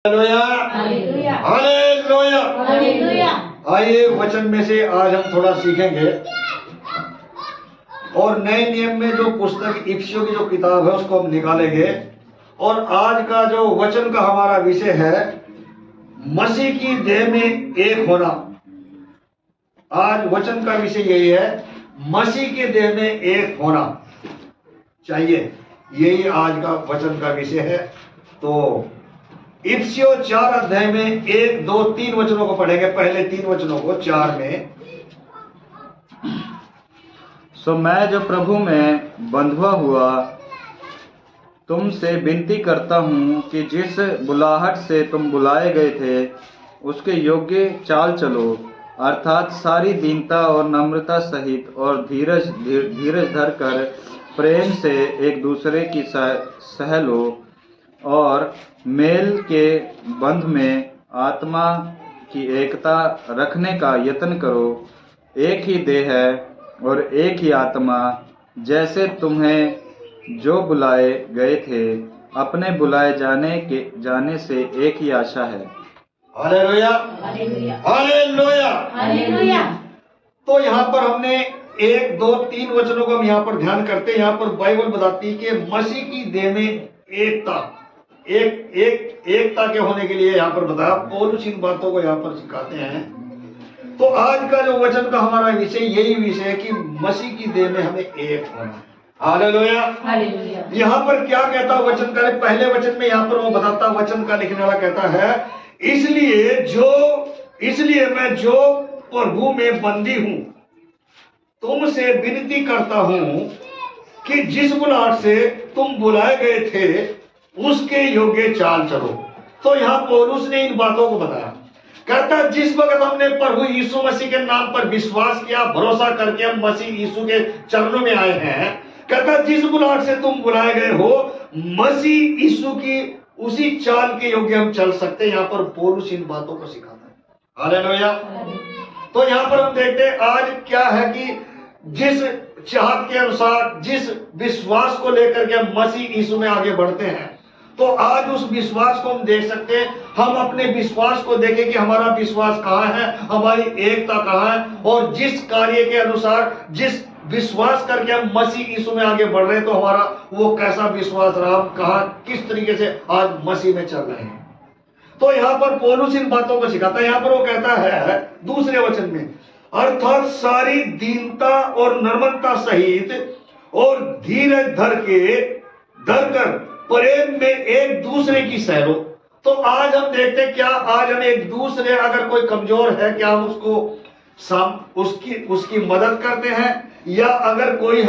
Hallelujah, hallelujah, hallelujah. आइए वचन में से आज हम थोड़ा सीखेंगे और नए नियम में जो पुस्तक इफिसियों की जो किताब है उसको हम निकालेंगे। और आज का जो वचन का हमारा विषय है मसीह की देह में एक होना। आज वचन का विषय यही है, मसीह के देह में एक होना चाहिए। यही आज का वचन का विषय है। तो इफिसियों 4 अध्याय में 1, 2, 3 वचनों को पढ़ेंगे। पहले 3 वचनों को 4 में। सो मैं जो प्रभु में बंधुआ हुआ तुमसे विनती करता हूँ कि जिस बुलाहट से तुम बुलाए गए थे उसके योग्य चाल चलो, अर्थात सारी दीनता और नम्रता सहित और धीरज धर कर प्रेम से एक दूसरे की सह लो और मेल के बंध में आत्मा की एकता रखने का यत्न करो। एक ही देह है और एक ही आत्मा, जैसे तुम्हें जो बुलाए गए थे अपने बुलाए जाने से एक ही आशा है। Hallelujah, hallelujah, hallelujah, hallelujah. तो यहाँ पर हमने 1, 2, 3 वचनों को हम यहाँ पर ध्यान करते हैं। यहाँ पर बाइबल बताती है कि मसीह की देह में एकता के होने के लिए यहाँ पर बताया। पौलुस इन बातों को यहाँ पर सिखाते हैं। तो आज का जो वचन का हमारा विषय यही विषय है कि मसीह की देह में हमें एक होना। Hallelujah, hallelujah. यहाँ पर क्या कहता वचन का, पहले वचन में यहाँ पर वो बताता, वचन का लिखने वाला कहता है, इसलिए मैं जो प्रभु में बंदी हूं तुमसे विनती करता हूं कि जिस बुलाहट से तुम बुलाए गए थे उसके योग्य चाल चलो। तो यहाँ पौलुस ने इन बातों को बताया। कहता जिस वक्त हमने प्रभु यीशु मसीह के नाम पर विश्वास किया, भरोसा करके हम मसीह यीशु के चरणों में आए हैं, कहता जिस बुलाहट से तुम बुलाए गए हो मसीह यीशु की उसी चाल के योग्य हम चल सकते हैं। यहाँ पर पौलुस इन बातों को सिखाता है। हालेलुया। तो यहाँ पर हम देखते हैं आज क्या है कि जिस चाहत के अनुसार, जिस विश्वास को लेकर के हम मसीह यीशु में आगे बढ़ते हैं, तो आज उस विश्वास को हम देख सकते हैं। हम अपने विश्वास को देखें कि हमारा विश्वास कहाँ है, हमारी एकता कहाँ है, और जिस कार्य के अनुसार, जिस विश्वास करके हम मसीह यीशु में आगे बढ़ रहे हैं, तो हमारा वो कैसा विश्वास रहा, हम कहाँ किस तरीके से आज मसीह में चल रहे हैं। तो यहाँ पर पौलुस इन बातों को सिखाता है। यहाँ पर वो कहता है दूसरे वचन में, अर्थात सारी दीनता और नम्रता सहित और धीरज धर कर प्रेम में एक दूसरे की सह लो। तो आज हम देखते हैं क्या आज हम एक दूसरे, अगर कोई कमजोर है क्या हम उसकी मदद करते हैं, या अगर कोई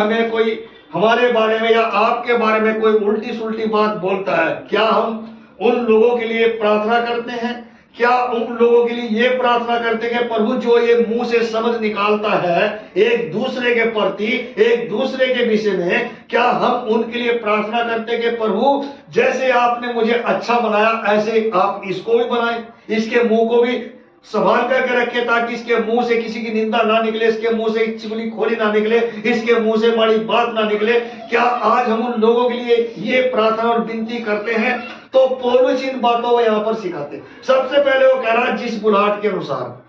हमारे बारे में या आपके बारे में कोई उल्टी सुल्टी बात बोलता है, क्या हम उन लोगों के लिए प्रार्थना करते हैं? क्या उन लोगों के लिए ये प्रार्थना करते हैं प्रभु जो ये मुंह से शब्द निकालता है एक दूसरे के प्रति, एक दूसरे के विषय में, क्या हम उनके लिए प्रार्थना करते हैं कि प्रभु जैसे आपने मुझे अच्छा बनाया ऐसे आप इसको भी बनाए, इसके मुंह को भी संभाल करके रखे ताकि इसके मुंह से किसी की निंदा ना निकले, इसके मुंह से चुगली खोली ना निकले, इसके मुंह से बड़ी बात ना निकले। क्या आज हम उन लोगों के लिए ये प्रार्थना और विनती करते हैं? तो पौलुस इन बातों को यहाँ पर सिखाते। सबसे पहले वो कह रहा है जिस बुलाहट के अनुसार,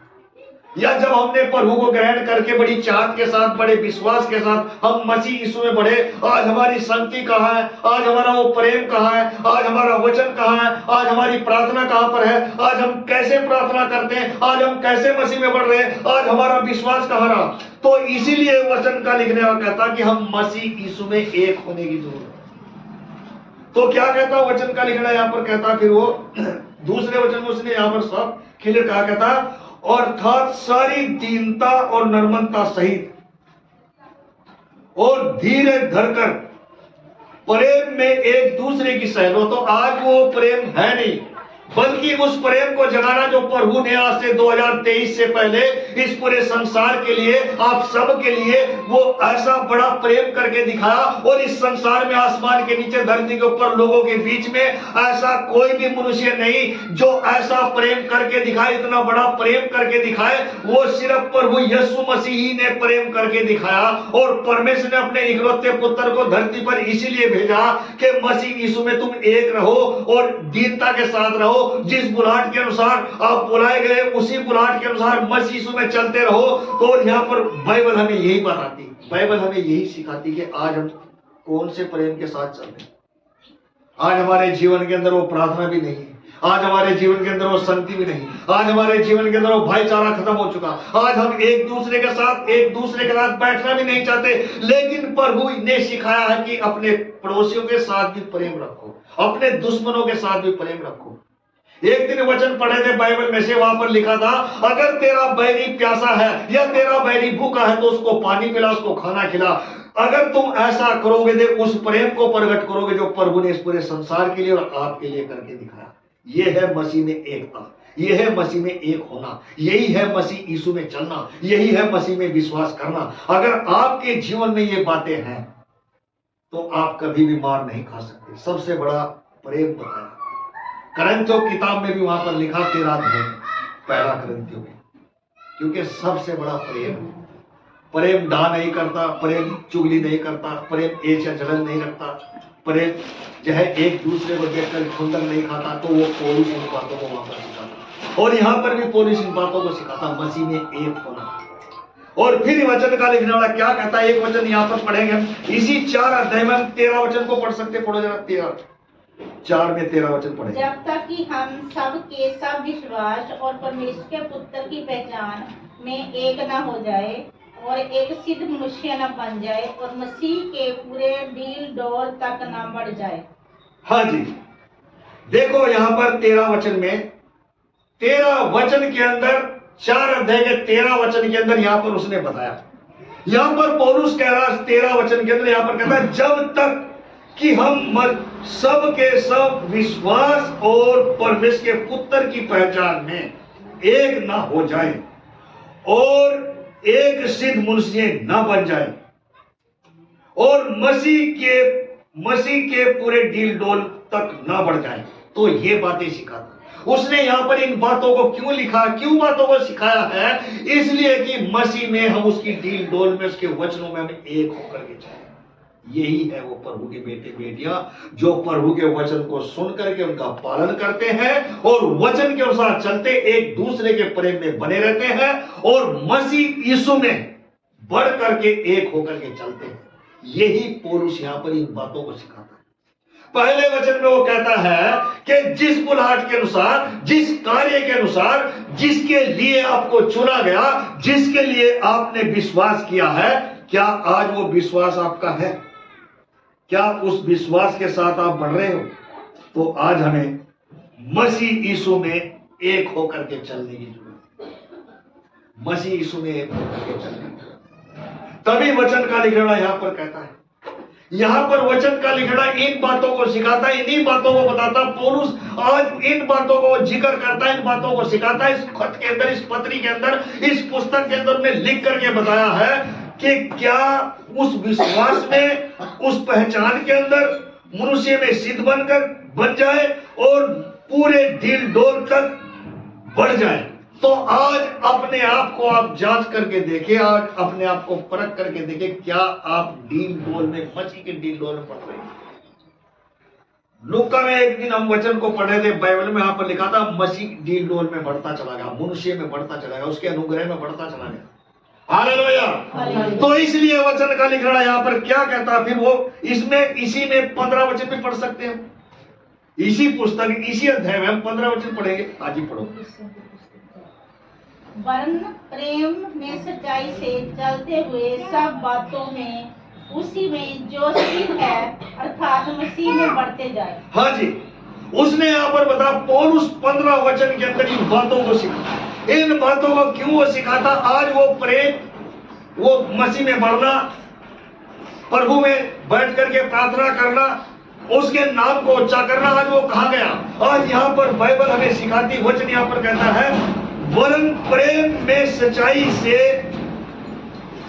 या जब हमने प्रभु को ग्रहण करके बड़ी चाहत के साथ, बड़े विश्वास के साथ हम मसीह यीशु में बढ़े, आज हमारी संगति कहाँ है, आज हमारा वो प्रेम कहाँ है, आज हमारा वचन कहाँ है, आज हमारी प्रार्थना कहाँ पर है, आज हम कैसे प्रार्थना करते हैं, आज हम कैसे मसीह में बढ़ रहे हैं, आज हमारा विश्वास कहाँ रहा। तो इसीलिए वचन का लिखने वाला कहता कि हम मसीह यीशु में एक होने की जरूरत है। तो क्या कहता वचन का लिखना यहाँ पर कहता, फिर वो दूसरे वचन में उसने यहाँ पर सब क्लियर कहा, कहता अर्थात सारी दीनता और नम्रता सहित और धीरज धरकर प्रेम में एक दूसरे की सह लो। तो आज वो प्रेम है नहीं, बल्कि उस प्रेम को जगाना जो प्रभु ने आज से 2023 से पहले इस पूरे संसार के लिए, आप सब के लिए वो ऐसा बड़ा प्रेम करके दिखाया। और इस संसार में, आसमान के नीचे, धरती के ऊपर, लोगों के बीच में ऐसा कोई भी मनुष्य नहीं जो ऐसा प्रेम करके दिखाए, इतना बड़ा प्रेम करके दिखाए। वो सिर्फ प्रभु यीशु मसीह ही ने प्रेम करके दिखाया। और परमेश्वर ने अपने इकलौते पुत्र को धरती पर इसीलिए भेजा कि मसीह यीशु में तुम एक रहो और दीनता के साथ रहो रहो, जिस बुलाहट के अनुसार आप बुलाए गए उसी बुलाहट के अनुसार मसीह यीशु में चलते रहो। तो यहाँ पर बाइबल हमें यही बताती, बाइबल हमें यही सिखाती कि आज हम कौन से प्रेम के साथ चल रहे हैं। आज हमारे जीवन के अंदर वो प्रार्थना भी नहीं है, आज हमारे जीवन के अंदर वो शांति भी नहीं, आज हमारे जीवन के अंदर वो भाईचारा खत्म हो चुका। आज हम एक दूसरे के साथ बैठना भी नहीं चाहते। लेकिन प्रभु ने सिखाया है कि अपने पड़ोसियों के साथ भी प्रेम रखो, अपने दुश्मनों के साथ भी प्रेम रखो। एक दिन वचन पढ़े थे बाइबल में से, वहां पर लिखा था, अगर तेरा बैरी प्यासा है या तेरा बैरी भूखा है तो उसको पानी पिला, उसको खाना खिला। अगर तुम ऐसा करोगे तो उस प्रेम को प्रकट करोगे जो प्रभु ने इस पूरे संसार के लिए और आपके लिए करके दिखाया। ये है मसीह में एकता, ये है मसीह में एक होना, यही है मसीह यीशु में चलना, यही है मसीह में विश्वास करना। अगर आपके जीवन में ये बातें हैं तो आप कभी भी मार नहीं खा सकते। सबसे बड़ा प्रेम बताया करंथियों किताब में भी, वहां पर लिखा 13 अध्याय पहला करंथियों में, क्योंकि सबसे बड़ा प्रेम डा नहीं करता, प्रेम चुगली नहीं करता, प्रेम ईर्ष्या जलन नहीं रखता, प्रेम जो है एक दूसरे को देखकर खुंदक नहीं खाता। तो वो पौलुस इन बातों को वहां पर सिखाता, और यहाँ पर भी पौलुस इन बातों को सिखाता, मसीह में एक होना। और फिर वचन का लिखने वाला क्या कहता है, एक वचन यहाँ पर पढ़ेंगे हम, इसी 4 अध्याय में हम 13 वचन को पढ़ सकते। पढ़ो जरा 4 में 13 वचन पढ़े। जब तक कि हम सब के सब विश्वास और परमेश्वर के पुत्र की पहचान में एक न हो जाए और एक सिद्ध मनुष्य न बन जाए और मसीह के पूरे डील डोल तक न बढ़ जाए। हाँ जी, देखो यहाँ पर 13 वचन में, 13 वचन के अंदर 4 अध्याय के 13 वचन के अंदर यहाँ पर उसने बताया, यहाँ पर पौलुस कह रहा 13 वचन के अंदर यहाँ पर कहता है, जब तक कि हम सब के सब विश्वास और परमेश्वर के पुत्र की पहचान में एक ना हो जाए और एक सिद्ध मनुष्य न बन जाए और मसीह के पूरे डील डोल तक ना बढ़ जाए। तो ये बातें सिखाता। उसने यहाँ पर इन बातों को क्यों लिखा, क्यों बातों को सिखाया है? इसलिए कि मसीह में हम उसकी डील डोल में, उसके वचनों में हम एक होकर के जाए। यही है वो प्रभु के बेटे बेटियां जो प्रभु के वचन को सुन करके उनका पालन करते हैं और वचन के अनुसार चलते, एक दूसरे के प्रेम में बने रहते हैं और मसीह यीशु में बढ़ करके एक होकर के चलते हैं। यही पौलुस यहाँ पर इन बातों को सिखाता है। पहले वचन में वो कहता है कि जिस बुलाहट के अनुसार, जिस कार्य के अनुसार, जिसके लिए आपको चुना गया, जिसके लिए आपने विश्वास किया है, क्या आज वो विश्वास आपका है? क्या उस विश्वास के साथ आप बढ़ रहे हो? तो आज हमें मसीह यीशु में एक होकर के चलने की जरूरत है। मसीह यीशु में एक होकर के चलने की जरूरत है। तभी वचन का लिखना यहाँ पर कहता है, यहाँ पर वचन का लिखना इन बातों को सिखाता है, इन्हीं बातों को बताता। पौलुस आज इन बातों को जिक्र करता है, इन बातों को सिखाता है। इस खत के अंदर, इस पत्री के अंदर, इस पुस्तक के अंदर ने लिख करके बताया है कि क्या उस विश्वास में, उस पहचान के अंदर मनुष्य में सिद्ध बनकर बन जाए और पूरे दिल डोल तक बढ़ जाए। तो आज अपने आप को आप जांच करके देखें, आज अपने आप को परख करके देखें, क्या आप डील डोल में, मसीह के डील डोल में बढ़ रहे हैं? लूका में एक दिन हम वचन को पढ़े थे, बाइबल में यहाँ पर लिखा था मसीह डील डोल में बढ़ता चला गया, मनुष्य में बढ़ता चला गया, उसके अनुग्रह में बढ़ता चला गया। हालेलुया। तो इसलिए वचन का लिखना यहाँ पर क्या कहता, फिर वो इसमें, इसी में 15 वचन भी पढ़ सकते हैं। इसी पुस्तक, इसी अध्याय में हम 15 वचन पढ़ेंगे। आज ही पढ़ो। वरन प्रेम में सच्चाई से चलते हुए सब बातों में उसी में जो सिद्ध है अर्थात मसीह में बढ़ते जाए। हाँ जी, उसने यहाँ पर बता, पौलुस 15 वचन के अंदर इन बातों को सिखा। इन बातों को क्यों वो सिखाता? आज वो प्रेम, वो मसीह में बढ़ना, प्रभु में बैठ करके प्रार्थना करना, उसके नाम को ऊंचा करना, आज वो कहा गया। आज यहाँ पर बाइबल हमें सिखाती, वचन यहाँ पर कहता है, वरन प्रेम में सच्चाई से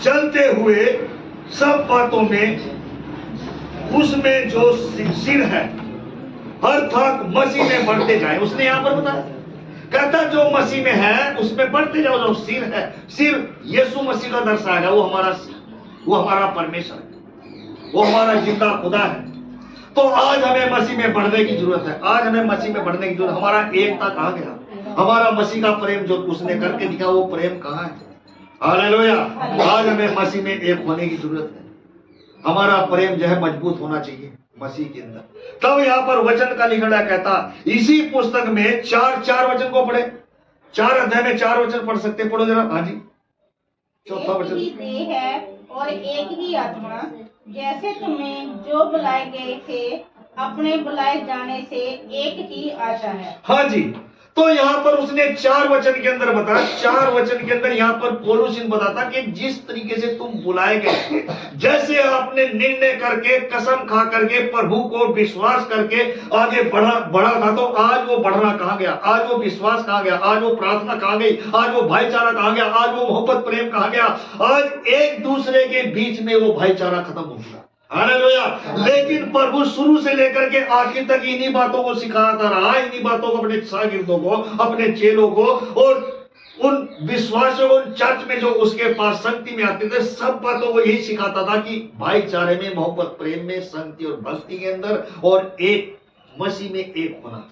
चलते हुए सब बातों में उसमें जो सिर है अर्थात मसीह में बढ़ते जाए। उसने यहाँ पर बताया, कहता जो मसीह में है उसमें बढ़ते जाओ। जो सिर है, सिर यीशु मसीह का दर्शाएगा, वो हमारा परमेश्वर है, वो हमारा जिंदा खुदा है। तो आज हमें मसीह में बढ़ने की जरूरत है। आज हमें मसीह में बढ़ने की जरूरत। हमारा एकता कहाँ गया? हमारा मसीह का प्रेम जो उसने करके दिखा वो प्रेम कहाँ है? हालेलुया। आज हमें मसीह में एक होने की जरूरत है। हमारा प्रेम जो है मजबूत होना चाहिए मसीह के अंदर। तब यहाँ पर वचन का लिखना कहता, इसी पुस्तक में चार वचन को पढ़े। 4 अध्याय में 4 वचन पढ़ सकते, पढ़ो जरा। हाँ जी, चौथा एक वचन। ही देह है और एक ही आत्मा, जैसे तुम्हें जो बुलाए गए थे अपने बुलाए जाने से एक ही आशा है। हाँ जी, तो यहाँ पर उसने 4 वचन के अंदर बताया। 4 वचन के अंदर यहाँ पर पौलुस बताता कि जिस तरीके से तुम बुलाए गए थे, जैसे आपने निर्णय करके कसम खा करके प्रभु को विश्वास करके आगे बढ़ा था, तो आज वो बढ़ना कहाँ गया? आज वो विश्वास कहाँ गया? आज वो प्रार्थना कहाँ गई? आज वो भाईचारा कहाँ गया? आज वो मोहब्बत प्रेम कहाँ गया? आज एक दूसरे के बीच में वो भाईचारा खत्म हो गया। हालेलुया। लेकिन प्रभु शुरू से लेकर के आखिर तक इन्हीं बातों को सिखाता रहा, इन्हीं बातों को अपने शागिर्दों को, अपने चेलों को और उन विश्वासियों को, चर्च में जो उसके पास संगति में आते थे, सब बातों को यही सिखाता था कि भाईचारे में, मोहब्बत प्रेम में, संगति और भक्ति के अंदर और एक मसीह में एक होना।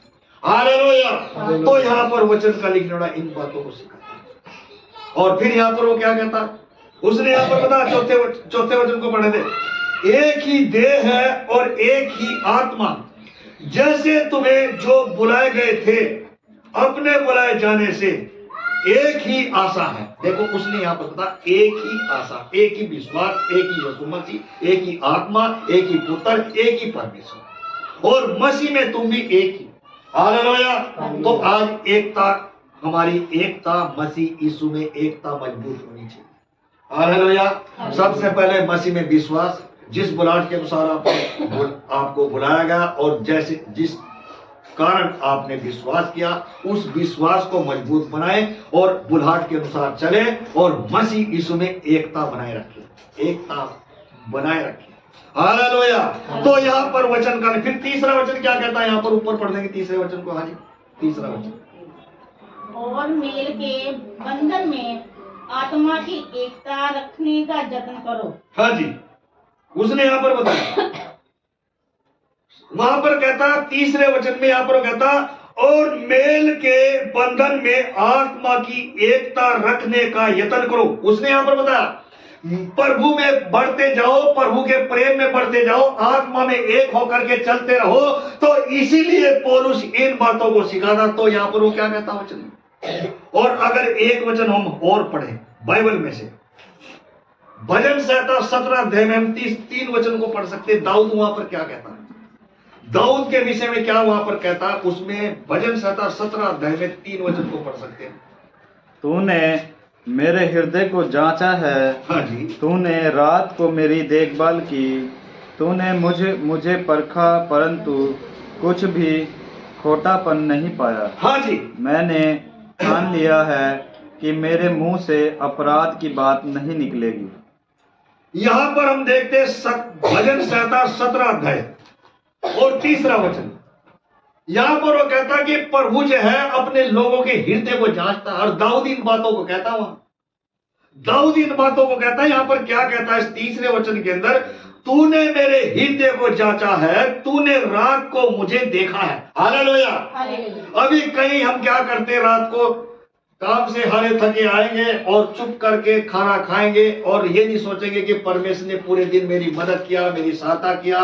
हालेलुया। तो यहाँ पर वचन का लिखना इन बातों को सिखाता है। और फिर यहाँ पर वो क्या कहता, उसने यहाँ पर बताया, चौथे वचन को पढ़े थे, एक ही देह है और एक ही आत्मा, जैसे तुम्हें जो बुलाए गए थे अपने बुलाए जाने से एक ही आशा है। देखो उसने यहाँ पर बताया, एक ही आशा, एक ही विश्वास, एक ही यीशु मसीह, एक ही आत्मा, एक ही पुत्र, एक ही परमेश्वर, और मसीह में तुम भी एक ही। हालेलुया। तो आज एकता, हमारी एकता मसीह यीशु में एकता मजबूत होनी चाहिए। हालेलुया। सबसे पहले मसीह में विश्वास, जिस बुलाहट के अनुसार आपको बुलाया गया और जैसे जिस कारण आपने विश्वास किया, उस विश्वास को मजबूत बनाए और बुलाहट के अनुसार चले और मसीह यीशु में एकता बनाए रखे, एकता बनाए रखे। हालेलुया। तो यहाँ पर वचन का, फिर तीसरा वचन क्या कहता है? यहाँ पर ऊपर पढ़ देंगे तीसरे वचन को। हाँ जी, तीसरा वचन, और मेल के बंधन में आत्मा की एकता रखने का जतन करो। हाँ जी, उसने यहाँ पर बताया। वहां पर कहता, तीसरे वचन में यहाँ पर कहता, और मेल के बंधन में आत्मा की एकता रखने का यत्न करो। उसने यहाँ पर बताया, प्रभु में बढ़ते जाओ, प्रभु के प्रेम में बढ़ते जाओ, आत्मा में एक होकर के चलते रहो। तो इसीलिए पौलुस इन बातों को सिखाता। तो यहाँ पर वो क्या कहता वचन, और अगर एक वचन हम और पढ़े बाइबल में से, भजन संहिता 17 अध्याय में हम 3 वचन को पढ़ सकते। दाऊद वहां पर क्या कहता है, दाऊद के विषय में क्या वहां पर कहता है, उसमें भजन संहिता 17 अध्याय में 3 वचन को पढ़ सकते हैं। तूने मेरे हृदय को जांचा है, हाँ जी, तूने रात को मेरी देखभाल की, तूने मुझे परखा, परंतु कुछ भी खोटापन नहीं पाया। हाँ जी, मैंने ठान लिया है कि मेरे मुंह से अपराध की बात नहीं निकलेगी। यहां पर हम देखते भजन संहिता 17 अध्याय और 3रा वचन। यहां पर वो कहता कि प्रभु जो है अपने लोगों के हृदय को जांचता है, और दाऊद इन बातों को कहता, वहां दाऊद इन बातों को कहता है। यहां पर क्या कहता है इस 3रे वचन के अंदर, तूने मेरे हृदय को जांचा है, तूने रात को मुझे देखा है। हालेलुया। अभी कहीं हम क्या करते, रात को काम से हारे थके आएंगे और चुप करके खाना खाएंगे और ये नहीं सोचेंगे कि परमेश्वर ने पूरे दिन मेरी मदद किया, मेरी सहायता किया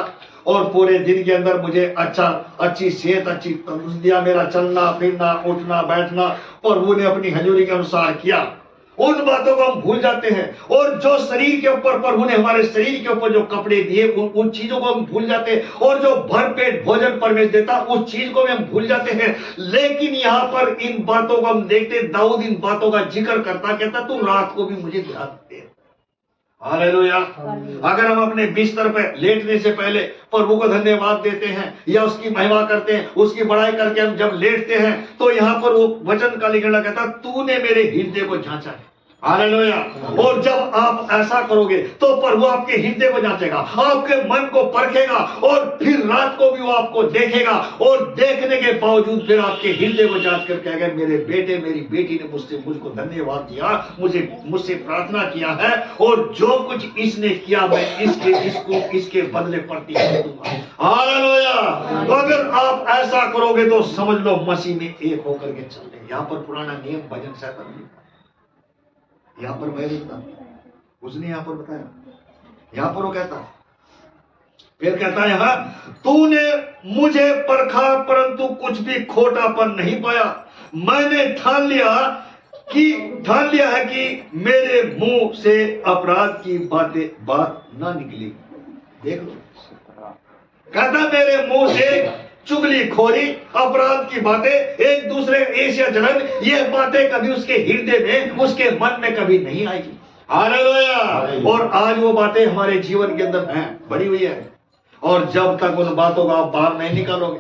और पूरे दिन के अंदर मुझे अच्छी सेहत, अच्छी तंदुरुस्ती दिया, मेरा चलना फिरना उठना बैठना प्रभु ने अपनी हजूरी के अनुसार किया। उन बातों को हम भूल जाते हैं, और जो शरीर के ऊपर प्रभु ने हमारे शरीर के ऊपर जो कपड़े दिए उन चीजों को हम भूल जाते हैं, और जो भरपेट भोजन परमेश्वर देता उस चीज को भी हम भूल जाते हैं। लेकिन यहाँ पर इन बातों को हम देखते, दाऊद इन बातों का जिक्र करता, कहता तू रात को भी मुझे ध्यान दे। हालेलुया। अगर हम अपने बिस्तर पर लेटने से पहले प्रभु को धन्यवाद देते हैं या उसकी महिमा करते हैं, उसकी बड़ाई करके हम जब लेटते हैं, तो यहाँ पर वो वचन का लिखना कहता, तूने मेरे हृदय को जांचा है। हालेलुया। और जब आप ऐसा करोगे तो प्रभु आपके हृदय को जांचेगा, आपके मन को परखेगा, और फिर रात को भी वो आपको देखेगा, और देखने के बावजूद फिर आपके हृदय को जांच कर कहेगा, मेरे बेटे मेरी बेटी ने मुझको धन्यवाद दिया, मुझसे प्रार्थना किया है, और जो कुछ इसने किया मैं इसके बदले प्रतिफल दूंगा। हालेलुया। तो अगर आप ऐसा करोगे तो समझ लो मसीह में एक होकर के चल रहे। यहाँ पर पुराना नियम भजन 7 यहाँ पर मैं लिखता, उसने यहाँ पर बताया, यहाँ पर वो कहता, फिर कहता है यहाँ, तूने मुझे परखा परंतु कुछ भी खोटापन नहीं पाया। मैंने ठान लिया है कि मेरे मुंह से अपराध की बात ना निकली। देख लो, कहता मेरे मुंह से चुगलीखोरी, अपराध की बातें, एक दूसरे एशिया जलन, ये बातें कभी उसके हृदय में, उसके मन में कभी नहीं आएगी। हालेलुया। और आज वो बातें हमारे जीवन के अंदर हैं, बड़ी हुई है, और जब तक उन बातों को आप बाहर नहीं निकालोगे,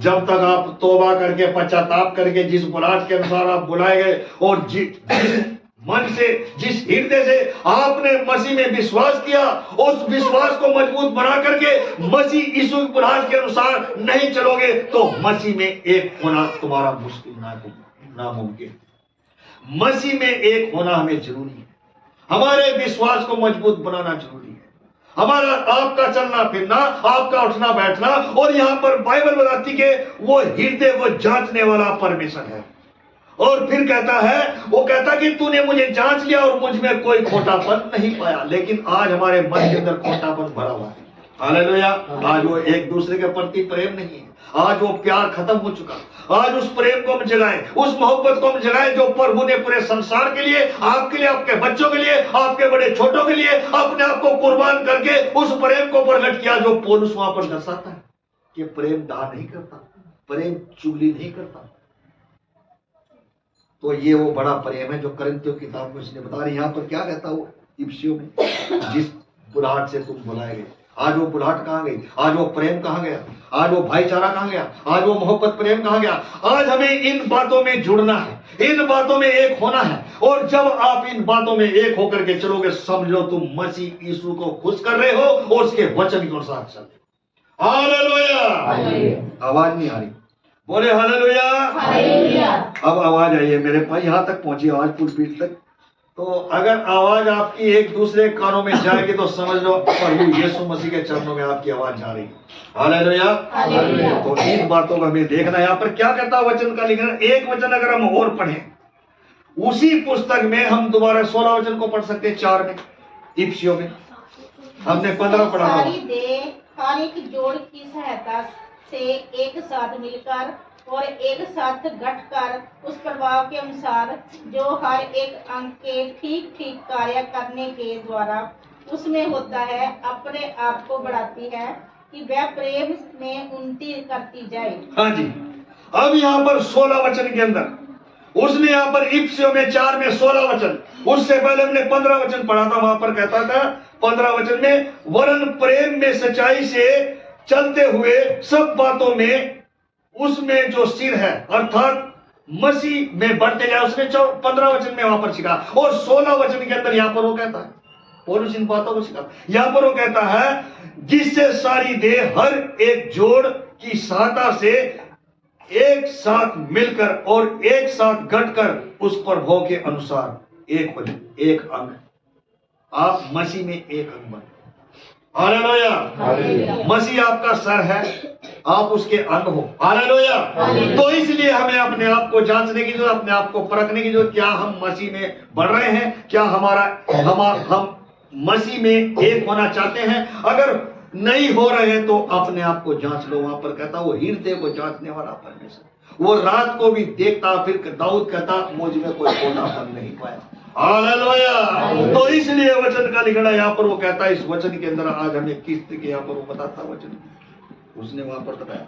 जब तक आप तौबा करके पश्चाताप करके जिस बुलाहट के अनुसार आप बुलाए गए, और जिस मन से, जिस हृदय से आपने मसीह में विश्वास किया, उस विश्वास को मजबूत बना करके मसीह यीशु की बुलाहट के अनुसार नहीं चलोगे तो मसीह में एक होना तुम्हारा मुश्किल नामुमकिन। मसीह में एक होना हमें जरूरी है, हमारे विश्वास को मजबूत बनाना जरूरी है, हमारा आपका चलना फिरना, आपका उठना बैठना। और यहाँ पर बाइबल बताती कि वो हृदय को जांचने वाला परमेश्वर है। और फिर कहता है, वो कहता कि तूने मुझे जांच लिया और मुझ में कोई खोटापन नहीं पाया। लेकिन आज हमारे मन के अंदर खोटापन भरा हुआ है। हालेलुया। आज वो एक दूसरे के प्रति प्रेम नहीं है, आज वो प्यार खत्म हो चुका। आज उस प्रेम को हम जगाएं, उस मोहब्बत को हम जगाएं जो प्रभु ने पूरे संसार के लिए, आपके लिए, आपके बच्चों के लिए, आपके बड़े छोटों के लिए अपने आप को कुर्बान करके उस प्रेम को प्रकट किया, जो पौलुस वहां पर दर्शाता है कि प्रेम दान नहीं करता, प्रेम चुगली नहीं करता। तो ये वो बड़ा प्रेम है जो कुरिन्थियों की किताब में उसने बता रही। यहाँ पर क्या कहता वो इफिसियों में, जिस बुलाहट से तुम बुलाए गए। आज वो बुलाहट कहाँ गई? आज वो प्रेम कहाँ गया? आज वो भाईचारा कहाँ गया? आज वो मोहब्बत प्रेम कहाँ गया? आज हमें इन बातों में जुड़ना है, इन बातों में एक होना है। और जब आप इन बातों में एक होकर के चलोगे, समझ लो तुम मसीह यीशु को खुश कर रहे हो और उसके वचन के अनुसार चल रहे हो। हालेलुया। आवाज नहीं आ रही? बोले हालेलुया। अब आवाज आई है मेरे भाई, यहां तक पहुंची आवाज, पुलपीठ तक। तो अगर आवाज आपकी एक दूसरे कानों में जाएगी तो समझ लो प्रभु यीशु मसीह के चरणों में आपकी आवाज जा रही है। हालेलुया। तो इन बातों को हमें देखना। यहाँ पर क्या कहता वचन का लिखना, एक वचन अगर हम और पढ़ें उसी पुस्तक में, हम दोबारा 16 वचन को पढ़ सकते हैं, 4 में, इफिसियों में। हमने 15 पढ़ा। हर एक जोड़ की सहायता से एक साथ मिलकर और एक साथ घटकर उस प्रभाव के अनुसार जो हर एक अंग के ठीक ठीक कार्य करने के द्वारा उसमें होता है, अपने आप को बढ़ाती है कि वह प्रेम में उन्नति करती जाए। हाँ जी। अब यहाँ पर 16 वचन के अंदर उसने यहाँ पर इफिसियों में 4 में 16 वचन, उससे पहले हमने 15 वचन पढ़ा था। वहां पर कहता था 15 वचन में, वरन प्रेम में सच्चाई से चलते हुए सब बातों में उसमें जो सिर है अर्थात मसीह में बढ़ते जाए। उसने 15 वचन में वहां पर सिखा, और 16 वचन के अंदर यहां पर वो कहता है, पौलुस इन बातों को सिखा। यहां पर वो कहता है, जिससे सारी देह हर एक जोड़ की सहायता से एक साथ मिलकर और एक साथ घटकर उस प्रभाव के अनुसार एक हो जाए, एक अंग। आप मसीह में एक अंग बने। हालेलुया। मसीह आपका सर है, आप उसके अंग हो। हालेलुया। तो इसलिए हमें अपने आप को जांचने की जरूरत, अपने आप को परखने की जरूरत, क्या हम मसीह में बढ़ रहे हैं, क्या हम मसीह में एक होना चाहते हैं। अगर नहीं हो रहे हैं तो अपने आप को जांच लो। वहां पर कहता वो हृदय को जांचने वाला परमेश्वर, वो रात को भी देखता। फिर दाऊद कहता, मुझ में कोई खोटापन नहीं पाया। हालेलुया। तो इसलिए वचन का लिखना यहाँ पर वो कहता है, इस वचन के अंदर आज हमें किस्त के यहाँ पर वो बताता वचन, उसने वहां पर बताया।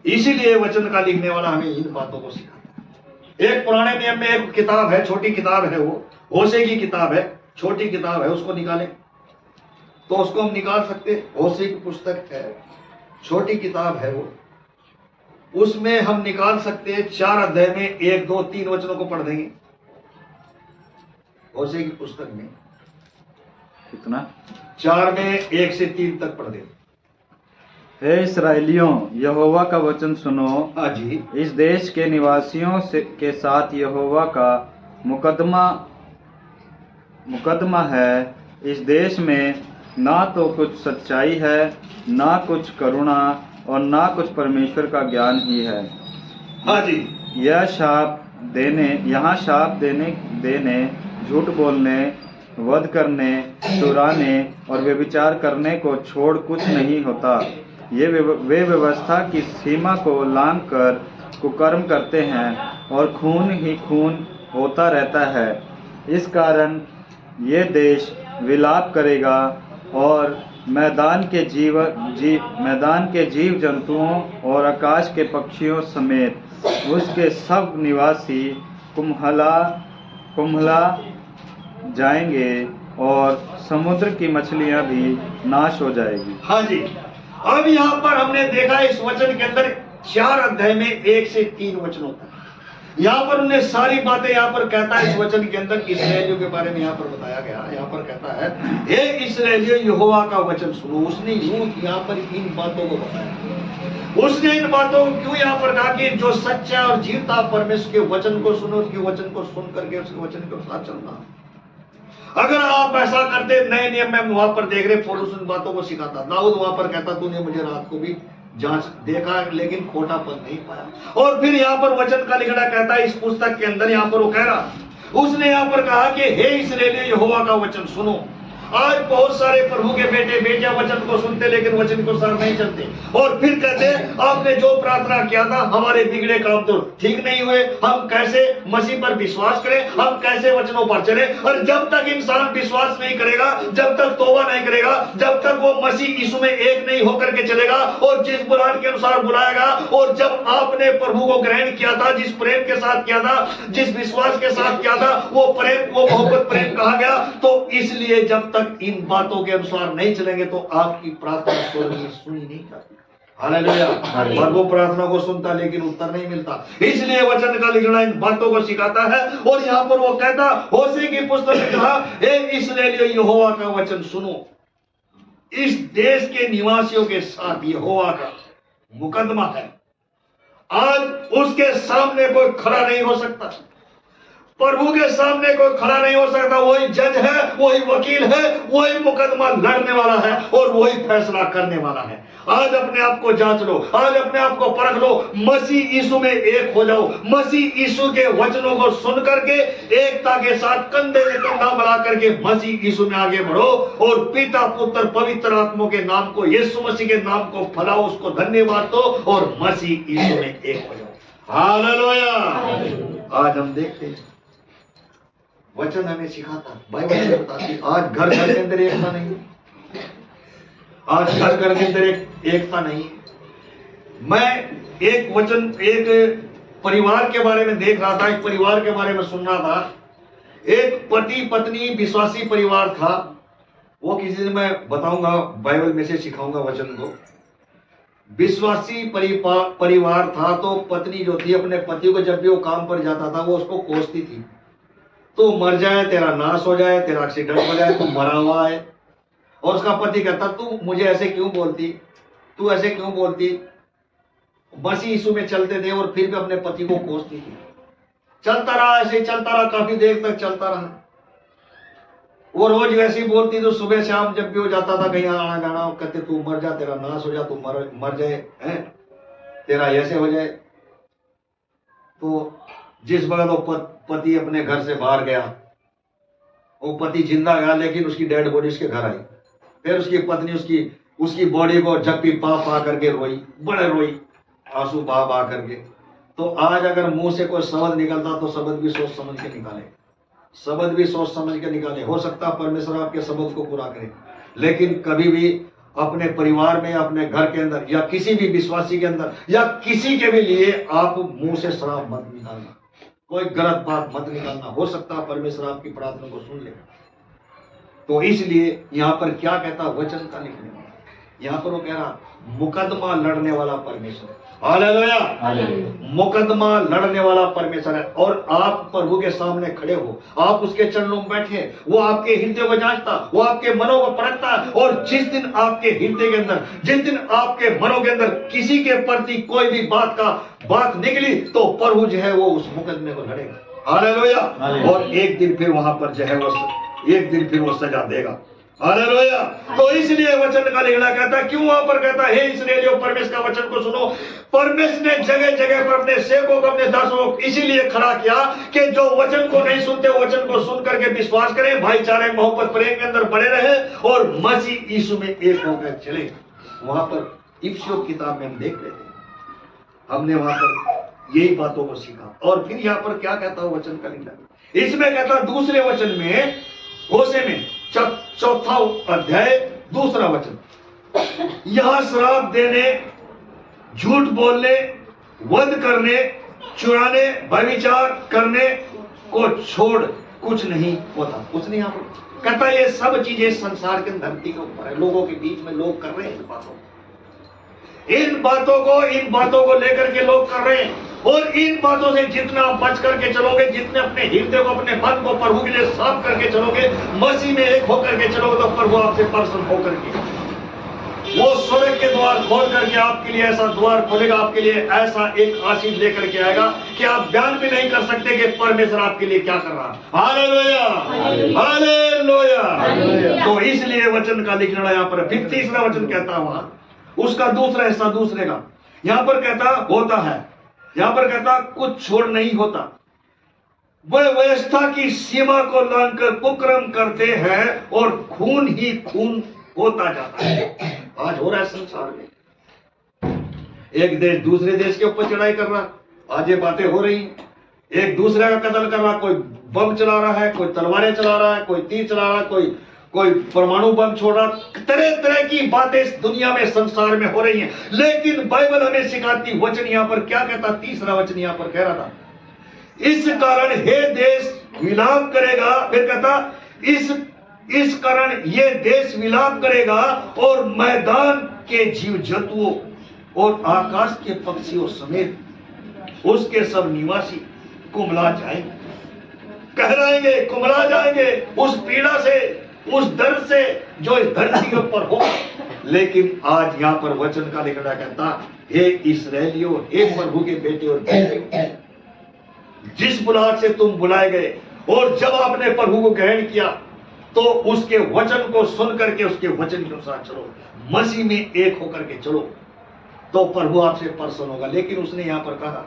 इसीलिए वचन का लिखने वाला हमें इन बातों को सिखाता है। एक पुराने नियम में एक किताब है, छोटी किताब है, वो होशे की किताब है, छोटी किताब है, उसको निकालें तो उसको हम निकाल सकते। होशे की पुस्तक है, छोटी किताब है वो, उसमें हम निकाल सकते हैं 4 अध्याय में 1, 2, 3 वचनों को पढ़ देंगे। होशे की पुस्तक में कितना? 4 में 1 से 3 तक पढ़ दे। हे इसराइलियों, यहोवा का वचन सुनो। हाँ जी। इस देश के निवासियों के साथ यहोवा का मुकदमा है। इस देश में ना तो कुछ सच्चाई है, ना कुछ करुणा, और ना कुछ परमेश्वर का ज्ञान ही है। हाँ जी। यहाँ शाप देने, झूठ बोलने, वध करने, चुराने और व्यभिचार करने को छोड़ कुछ नहीं होता। वे व्यवस्था की सीमा को लांघ कर कुकर्म करते हैं और खून ही खून होता रहता है। इस कारण ये देश विलाप करेगा और मैदान के जीव जंतुओं और आकाश के पक्षियों समेत उसके सब निवासी कुम्हला जाएंगे और समुद्र की मछलियां भी नाश हो जाएगी। हाँ जी। अब यहाँ पर हमने देखा इस वचन के अंदर 4 अध्याय में 1 से 3 वचन होता है। यहाँ पर उन्हें सारी बातें यहाँ पर कहता है, इस वचन के अंदर इस्राएलियों के बारे में यहाँ पर बताया गया। यहाँ पर कहता है, हे इस्राएलियों, यहोवा का वचन सुनो। उसने यूं यहाँ पर इन बातों को बताया। उसने इन बातों को क्यों यहाँ पर कहा कि जो सच्चा और जीवता परमेश्वर के वचन को सुनो, उसके वचन को सुन करके उसके वचन के साथ चलना। अगर आप ऐसा करते, नए नियम में वहां पर देख रहे पौलुस उन बातों को सिखाता। दाऊद वहां पर कहता, तूने मुझे रात को भी जांच देखा लेकिन खोटापन नहीं पाया। और फिर यहाँ पर वचन का लिखना कहता है इस पुस्तक के अंदर, यहाँ पर वो कह रहा, उसने यहाँ पर कहा कि हे इस्राएलियों, यहोवा का वचन सुनो। आज बहुत सारे प्रभु के बेटे बेटियां वचन को सुनते लेकिन वचन को साथ नहीं चलते, और फिर कहते आपने जो प्रार्थना किया था हमारे बिगड़े काम तो ठीक नहीं हुए, हम कैसे मसीह पर विश्वास करें, हम कैसे वचनों पर चले। और जब तक इंसान विश्वास नहीं करेगा, जब तक तौबा नहीं करेगा, जब तक वो मसीह यीशु में एक नहीं होकर के चलेगा और जिस बुलाहट के अनुसार बुलाएगा, और जब आपने प्रभु को ग्रहण किया था, जिस प्रेम के साथ किया था, जिस विश्वास के साथ किया था, वो प्रेम, वो मोहब्बत प्रेम कहा गया। तो इसलिए जब इन बातों के अनुसार नहीं चलेंगे तो आपकी प्रार्थना स्वर्ग में सुनी नहीं जाती। हालेलुया। और वो प्रार्थना को सुनता लेकिन उत्तर नहीं मिलता। इसलिए वचन का लिखना इन बातों को सिखाता है। और यहाँ पर वो कहता, होशे की पुस्तक में कहा, हे इस्राएलियों, यहोवा का वचन सुनो। इस देश के निवासियों के साथ यहोवा का मुकदमा है। आज उसके सामने कोई खड़ा नहीं हो सकता, प्रभु के सामने कोई खड़ा नहीं हो सकता। वही जज है, वही वकील है, वही मुकदमा लड़ने वाला है और वही फैसला करने वाला है। आज अपने आप को जांच लो, आज अपने आप को परख लो, मसीह यीशु में एक हो जाओ। मसीह यीशु के वचनों को सुन करके एकता के साथ कंधे से कंधा मिला करके मसीह यीशु में आगे बढ़ो और पिता पुत्र पवित्र आत्मा के नाम को, यीशु मसीह के नाम को फैलाओ, उसको धन्यवाद दो और मसीह यीशु में एक हो जाओ। हालेलुया। आज हम देखते हैं वचन हमें सिखाता, बाइबल बताती, आज घर घर के अंदर एकता नहीं, आज घर घर के अंदर एकता नहीं। मैं एक वचन, एक परिवार के बारे में देख रहा था, एक परिवार के बारे में सुन रहा था। एक पति पत्नी विश्वासी परिवार था। वो किसी दिन मैं बताऊंगा, बाइबल में से सिखाऊंगा वचन को। विश्वासी परिवार था। तो पत्नी जो थी अपने पति को जब भी वो काम पर जाता था वो उसको कोसती थी, तो मर जाए, तेरा नाश हो जाए, तेरा एक्सीडेंट हो जाए, तू मरा हुआ है। और उसका पति कहता, तू मुझे ऐसे क्यों बोलती, तू ऐसे क्यों बोलती। मसीह यीशु में चलते थे और फिर भी अपने पति को कोसती थी। चलता रहा, ऐसे ही चलता रहा, काफी देर तक चलता रहा। वो रोज वैसी बोलती, तो सुबह शाम जब भी हो जाता था कहीं आना जाना, कहते तू मर जा, तेरा नाश हो जा, तू मर जाए, हैं, तेरा ऐसे हो जाए। तो जिस वक्त वो पति अपने घर से बाहर गया, वो पति जिंदा गया लेकिन उसकी डेड बॉडी उसके घर आई। फिर उसकी पत्नी उसकी बॉडी को झप्पी पा करके रोई, बड़े रोई, आंसू बहा करके। तो आज अगर मुंह से कोई शब्द निकलता तो शब्द भी सोच समझ के निकाले, शब्द भी सोच समझ के निकाले। हो सकता परमेश्वर आपके शब्द को पूरा करे, लेकिन कभी भी अपने परिवार में, अपने घर के अंदर या किसी भी विश्वासी के अंदर या किसी के भी लिए आप मुंह से शराब मत निकालना, कोई गलत बात मत निकालना। हो सकता परमेश्वर आपकी प्रार्थना को सुन ले। तो इसलिए यहाँ पर क्या कहता वचन का लिखने में, यहाँ पर वो कह रहा मुकदमा लड़ने वाला परमेश्वर। हालेलुया। मुकदमा लड़ने वाला परमेश्वर है और आप प्रभु के सामने खड़े हो, आप उसके चरणों में बैठे, वो आपके हृदय को जांचता, वो आपके मनों को परखता है। और जिस दिन आपके हृदय के अंदर, जिस दिन आपके मनों के अंदर किसी के प्रति कोई भी बात निकली, तो प्रभु जो है वो उस मुकदमे को लड़ेगा। हालेलुया। और एक दिन फिर वहां पर जो है वो सजा देगा। हालेलुया। तो इसलिए वचन का लिखना कहता है, क्यों वहां पर कहता है, हे इस्राएलियों परमेश्वर का वचन को सुनो। परमेश्वर ने जगह जगह पर अपने सेवकों को, अपने दासों को इसीलिए खड़ा किया कि जो वचन को नहीं सुनते, वचन को सुन करके विश्वास करें, भाईचारे मोहब्बत प्रेम के अंदर बने रहे और मसीह यीशु में एक होकर चले। वहां पर इफिसियों की किताब में हम देख रहे थे, हमने वहां पर यही बातों को सीखा। और फिर यहाँ पर क्या कहता है वचन का लिखना, इसमें कहता दूसरे वचन में, होशे में 4 अध्याय 2 वचन, यहां श्राप देने, झूठ बोलने, वध करने, चुराने, व्यभिचार करने को छोड़ कुछ नहीं होता। कुछ नहीं, यहाँ पर कहता ये सब चीजें संसार के धरती के ऊपर है, लोगों के बीच में लोग कर रहे हैं इन बातों को लेकर के लोग कर रहे हैं। और इन बातों से जितना बच करके चलोगे, जितने अपने हृदय को, अपने मन को प्रभु के लिए साफ करके चलोगे, मसीह में एक होकर के चलोगे, तो प्रभु आपसे प्रसन्न होकर के वो स्वर्ग के द्वार खोल करके आपके लिए ऐसा द्वार खोलेगा, आपके लिए ऐसा एक आशीष लेकर के आएगा कि आप बयान भी नहीं कर सकते कि परमेश्वर आपके लिए क्या कर रहा है। Hallelujah, hallelujah. तो इसलिए वचन का लिखना यहाँ पर फिर तीसरा वचन कहता है, वहां उसका दूसरा हिस्सा दूसरे का, यहां पर कहता होता है, यहां पर कहता कुछ छोड़ नहीं होता, वह व्यवस्था की सीमा को लांघकर कुकर्म करते हैं और खून ही खून होता जाता है। आज हो रहा है संसार में, एक देश दूसरे देश के ऊपर चढ़ाई कर रहा, आज ये बातें हो रही, एक दूसरे का कत्ल कर रहा, कोई बम चला रहा है, कोई तलवारें चला रहा है, कोई तीर चला रहा है, कोई परमाणु बम छोड़ रहा, तरह तरह की बातें इस दुनिया में, संसार में हो रही हैं। लेकिन बाइबल हमें सिखाती, वचन यहां पर क्या कहता, तीसरा वचन यहां पर कह रहा था, इस कारण हे देश विलाप करेगा। फिर कहता इस कारण ये देश विलाप करेगा और मैदान के जीव जंतुओं और आकाश के पक्षियों समेत उसके सब निवासी कुमला जाएंगे, कहलाएंगे, कुमला जाएंगे उस पीड़ा से, उस दर्द से जो इस धरती के ऊपर हो। लेकिन आज यहाँ पर वचन का लिखना कहता, हे इस्राएलियों, हे प्रभु के बेटे और बेटियों, जिस बुलाहट से तुम बुलाए गए और जब आपने प्रभु को ग्रहण किया, तो उसके वचन को सुन करके उसके वचन के अनुसार चलो, मसीह में एक होकर के चलो, तो प्रभु आपसे प्रसन्न होगा। लेकिन उसने यहां पर कहा,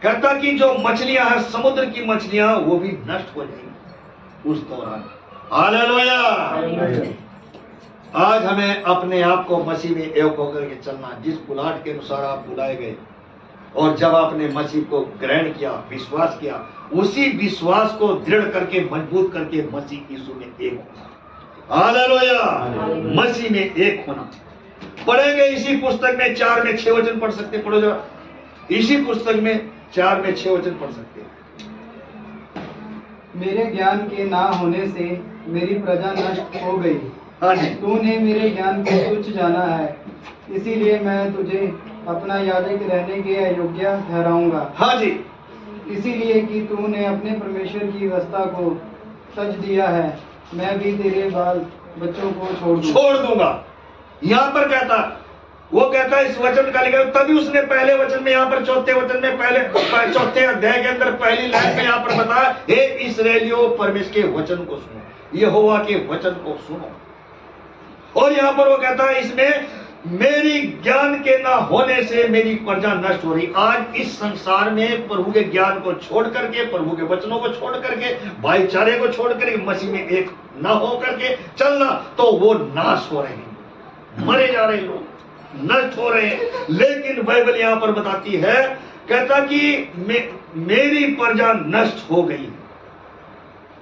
कहता कि जो मछलियां हैं, समुद्र की मछलियां, वो भी नष्ट हो जाएंगी उस दौरान। हालेलुया। आज हमें अपने आप को मसीह में एक होकर के चलना, जिस बुलाहट के अनुसार आप बुलाए गए और जब आपने मसीह को ग्रहण किया, विश्वास किया, उसी विश्वास को दृढ़ करके, मजबूत करके मसीह यीशु में एक होना। हालेलुया। मसीह में एक होना। पढ़ेंगे इसी पुस्तक में 4 में 6 वचन पढ़ सकते, पढ़ो जरा, इसी पुस्तक में 4 में 6 वचन पढ़ सकते। मेरे ज्ञान के ना होने से मेरी प्रजा नष्ट हो गई, तूने मेरे ज्ञान को तुच्छ जाना है, इसीलिए मैं तुझे अपना याजक रहने के अयोग्य ठहराऊंगा। हाँ जी, इसीलिए कि तूने अपने परमेश्वर की व्यवस्था को तज दिया है, मैं भी तेरे बाल बच्चों को छोड़ दूंगा। यहाँ पर वो कहता है इस वचन का लिखा, तभी उसने पहले वचन में, यहाँ पर चौथे वचन में, पहले चौथे अध्याय के अंदर पहली लाइन में यहाँ पर बताया, हे इस्राएलियों परमेश्वर के वचन को सुनो, यहोवा के वचन को सुनो। और यहाँ पर वो कहता है इसमें, मेरी ज्ञान के ना होने से मेरी प्रजा नष्ट हो रही। आज इस संसार में प्रभु के ज्ञान को छोड़ करके, प्रभु के वचनों को छोड़ करके, भाईचारे को छोड़ करके, मसीह में एक ना हो करके चलना, तो वो नाश हो रहे हैं, मरे जा रहे लोग, नष्ट हो रहे हैं। लेकिन बाइबल यहाँ पर बताती है, कहता कि मेरी प्रजा नष्ट हो गई,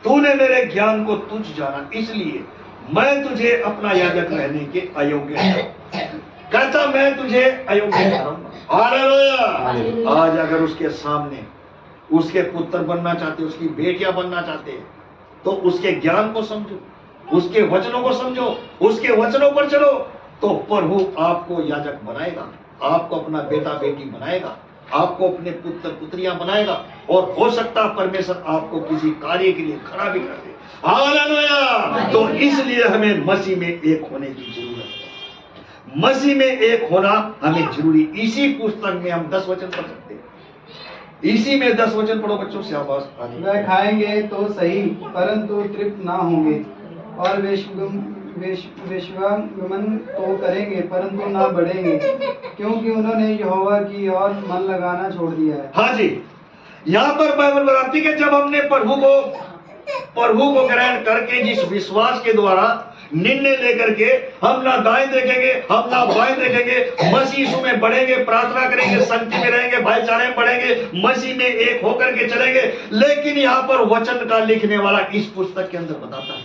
तूने मेरे ज्ञान को तुच्छ जाना, इसलिए मैं तुझे अपना याजक रहने के अयोग्य कहता, मैं तुझे अयोग्य ठहराऊंगा। हालेलुया। आज अगर उसके सामने उसके पुत्र बनना चाहते, उसकी बेटियां बनना चाहते, तो उसके ज्ञान को समझो, उसके वचनों को समझो, उसके वचनों पर चलो, तो प्रभु आपको याजक बनाएगा। आपको अपना बेटा बेटी बनाएगा, आपको अपने पुत्र पुत्रियां बनाएगा, और हो सकता है परमेश्वर आपको किसी कार्य के लिए खड़ा भी कर दे। हालेलुया। तो इसलिए हमें मसीह में एक होने की जरूरत है। मसीह में एक होना हमें जरूरी। इसी पुस्तक में हम 10 वचन पढ़ सकते हैं। इसी में 10 वचन पढ़ो बच्चों, शाबाश। वह खाएंगे तो सही परंतु तृप्त ना होंगे, और विश्वागमन तो करेंगे परंतु ना बढ़ेंगे, क्योंकि उन्होंने यहोवा की ओर मन लगाना छोड़ दिया है। हाँ जी, यहाँ पर बाइबल बताती है कि जब हमने प्रभु को ग्रहण करके जिस विश्वास के द्वारा निर्णय लेकर के हम ना दाएं देखेंगे, हम ना बाएं देखेंगे, मसीह यीशु में बढ़ेंगे, प्रार्थना करेंगे, संगति में रहेंगे, भाईचारे में बढ़ेंगे, मसीह में एक होकर के चलेंगे। लेकिन यहाँ पर वचन का लिखने वाला इस पुस्तक के अंदर बताता है,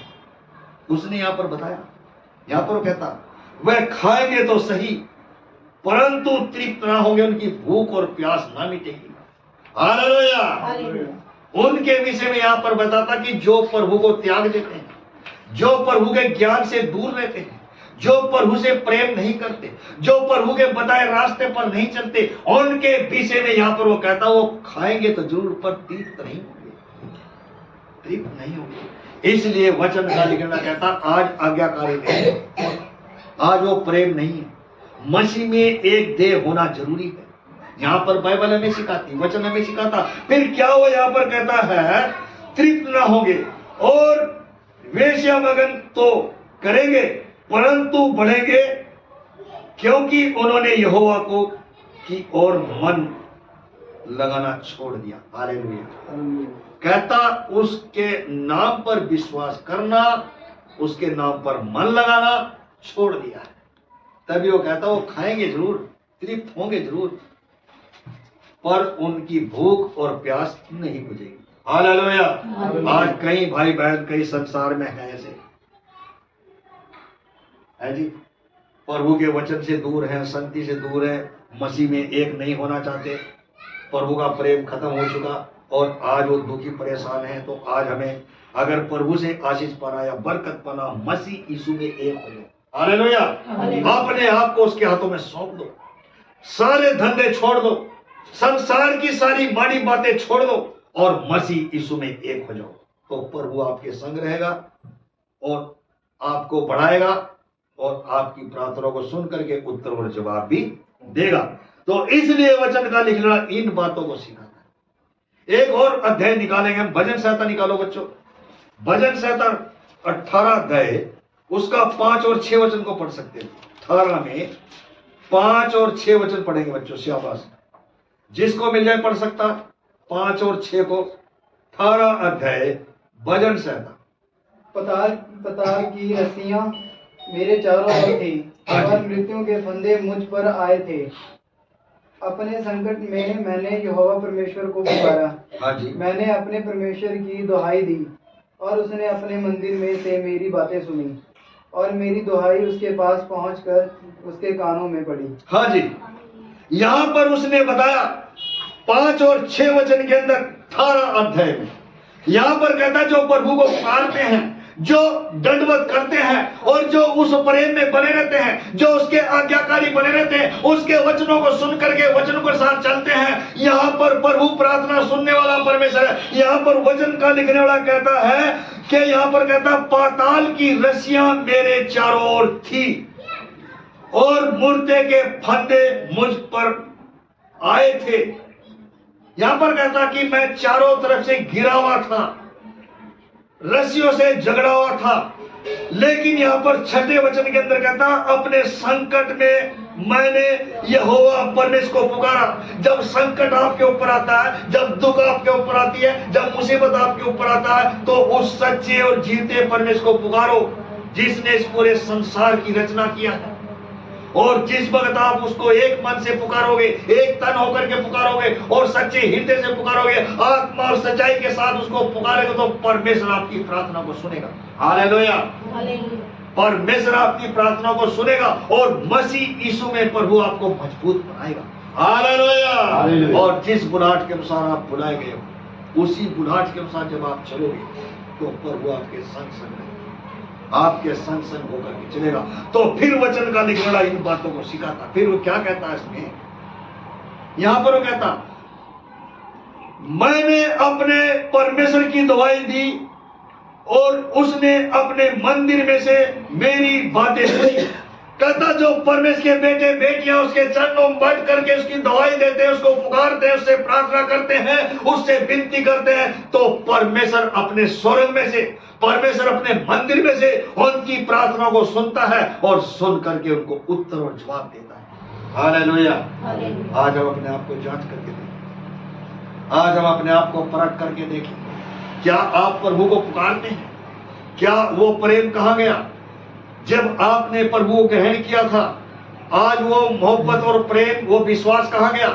उसने यहाँ पर बताया, यहाँ पर वो कहता वह खाएंगे तो सही परंतु तृप्त ना होंगे, उनकी भूख और प्यास ना मिटेगी। हालेलुया। उनके विषय में यहाँ पर बताता कि जो प्रभु को त्याग देते हैं, जो प्रभु के ज्ञान से दूर रहते हैं, जो प्रभु से प्रेम नहीं करते, जो प्रभु के बताए रास्ते पर नहीं चलते, उनके विषय में यहाँ पर वो कहता वो खाएंगे तो जरूर पर तृप्त नहीं होंगे, तृप्त नहीं होंगे। इसलिए वचन का लिखना कहता आज आज्ञाकारी नहीं है, आज वो प्रेम नहीं है, मसीह में एक देह होना जरूरी है। यहाँ पर बाइबल हमें सिखाती, वचन हमें सिखाता। फिर क्या वो यहाँ पर कहता है तृप्त ना होंगे और वेश्यामगन तो करेंगे परंतु बढ़ेंगे, क्योंकि उन्होंने यहोवा को की ओर मन लगाना छोड़ दिया। हालेलुया। कहता उसके नाम पर विश्वास करना, उसके नाम पर मन लगाना छोड़ दिया है। तभी वो कहता वो खाएंगे जरूर, तृप्त होंगे जरूर, पर उनकी भूख और प्यास नहीं बुझेगी। हालेलुया। आज कई भाई बहन कई संसार में है ऐसे, है जी, प्रभु के वचन से दूर है, संगति से दूर है, मसीह में एक नहीं होना चाहते, प्रभु का प्रेम खत्म हो चुका और आज वो दुखी परेशान है। तो आज हमें अगर प्रभु से आशीष पाना या बरकत पाना, मसीह यीशु में एक हो जाए। हालेलुया। अपने आप को उसके हाथों में सौंप दो, सारे धंधे छोड़ दो, संसार की सारी माड़ी बातें छोड़ दो और मसीह यीशु में एक हो जाओ, तो प्रभु आपके संग रहेगा और आपको बढ़ाएगा और आपकी प्रार्थना को सुन करके उत्तर और जवाब भी देगा। तो इसलिए वचन का लिखना इन बातों को सिखाता है। एक और अध्याय निकालेंगे हम, भजन संहिता निकालो बच्चों, भजन संहिता 18 अध्याय, उसका 5 और 6 वचन को पढ़ सकते हैं। 18 में 5 और 6 वचन पढ़ेंगे बच्चों, शाबाश। जिसको मिल जाए पढ़ सकता, 5 और 6 को। 18 अध्याय भजन संहिता। पताल की रस्सियां मेरे चारों ओर थी और मृत्यु के फंदे मुझ पर आए थे। अपने संकट में मैंने यहोवा परमेश्वर को पुकारा। हाँ जी। मैंने अपने परमेश्वर की दुहाई दी और उसने अपने मंदिर में से मेरी बातें सुनी और मेरी दुहाई उसके पास पहुंचकर उसके कानों में पड़ी। हाँ जी, यहां पर उसने बताया 5 और 6 वचन के अंदर 18 अध्याय में यहां पर कहता है जो प्रभु को पुकारते हैं, जो दंडवत करते हैं और जो उस प्रेम में बने रहते हैं, जो उसके आज्ञाकारी बने रहते हैं, उसके वचनों को सुन करके वचनों के साथ चलते हैं, यहाँ पर प्रभु प्रार्थना सुनने वाला परमेश्वर है। यहाँ पर वचन का लिखने वाला कहता है कि यहाँ पर कहता पाताल की रस्सियां मेरे चारों ओर थी और मुर्दे के फंदे मुझ पर आए थे। यहां पर कहता कि मैं चारों तरफ से घिरा हुआ था, रस्सियों से झगड़ा हुआ था, लेकिन यहां पर 6ठे वचन के अंदर कहता अपने संकट में मैंने यहोवा परमेश्वर को पुकारा। जब संकट आपके ऊपर आता है, जब दुख आपके ऊपर आती है, जब मुसीबत आपके ऊपर आता है, तो उस सच्चे और जीते परमेश्वर को पुकारो जिसने इस पूरे संसार की रचना किया है। और जिस वक्त आप उसको एक मन से पुकारोगे, एक तन होकर के पुकारोगे और सच्चे हृदय से पुकारोगे, आत्मा और सच्चाई के साथ उसको पुकारोगे, तो परमेश्वर आपकी प्रार्थना को सुनेगा। हालेलुया। परमेश्वर आपकी प्रार्थना को सुनेगा और मसीह यीशु में प्रभु आपको मजबूत बनाएगा। हालेलुया। और जिस बुलाहट के अनुसार आप बुलाए गए हो, उसी बुलाहट के अनुसार जब आप चलोगे तो प्रभु आपके संग संग रहेगा। आपके संग संग होकर के चलेगा। तो फिर वचन का लिखना इन बातों को सिखाता। फिर वो क्या कहता है इसमें, यहां पर वो कहता, मैंने अपने परमेश्वर की दवाई दी और उसने अपने मंदिर में से मेरी बातें सुनी। कहता जो परमेश्वर के बेटे बेटियां उसके चरणों में बैठ करके उसकी दवाई देते हैं, उसको पुकारते हैं, उससे प्रार्थना करते हैं, उससे विनती करते हैं, तो परमेश्वर अपने स्वर्ग में से, परमेश्वर अपने मंदिर में से उनकी प्रार्थना को सुनता है और सुन करके उनको उत्तर और जवाब देता है। हालेलुया। आज हम अपने आप को जांच करके देखें, आज हम अपने आप को परख करके देखें, क्या आप प्रभु को पुकारते हैं? क्या वो प्रेम कहाँ गया जब आपने प्रभु को ग्रहण किया था? आज वो मोहब्बत और प्रेम, वो विश्वास कहाँ गया?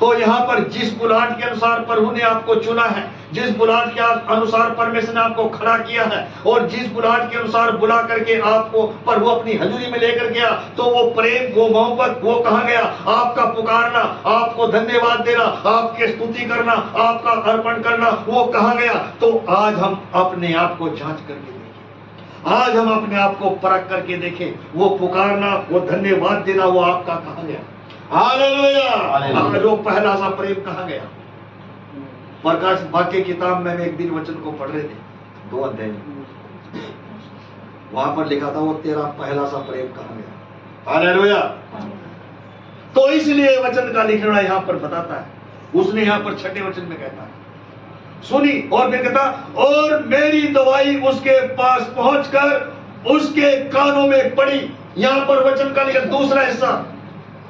तो यहाँ पर जिस बुलाहट के अनुसार प्रभु ने आपको चुना है, जिस बुलाहट के अनुसार परमेश्वर ने आपको खड़ा किया है और जिस बुलाहट के अनुसार बुला करके आपको प्रभु अपनी हजूरी में लेकर गया, तो वो प्रेम, वो मोहब्बत, वो कहाँ गया? आपका पुकारना, आपको धन्यवाद देना, आपके स्तुति करना, आपका अर्पण करना, वो कहाँ गया? तो आज हम अपने आप को जांच करके देखें, आज हम अपने आप को परख करके देखें, वो पुकारना, वो धन्यवाद देना, वो आपका कहाँ गया? हालेलुया। जो पहला सा प्रेम कहाँ गया? प्रकाश वाक्य किताब में एक दिन वचन को पढ़ रहे थे, 2 अध्याय में, वहां पर लिखा था वो तेरा पहला सा प्रेम कहाँ गया? हालेलुया। तो इसलिए वचन का लिखना यहाँ पर बताता है, उसने यहाँ पर 6ठे वचन में कहता है, सुनी और फिर कहता, और मेरी दवाई उसके पास पहुंचकर उसके कानों में पड़ी। यहां पर वचन का लिखा दूसरा हिस्सा,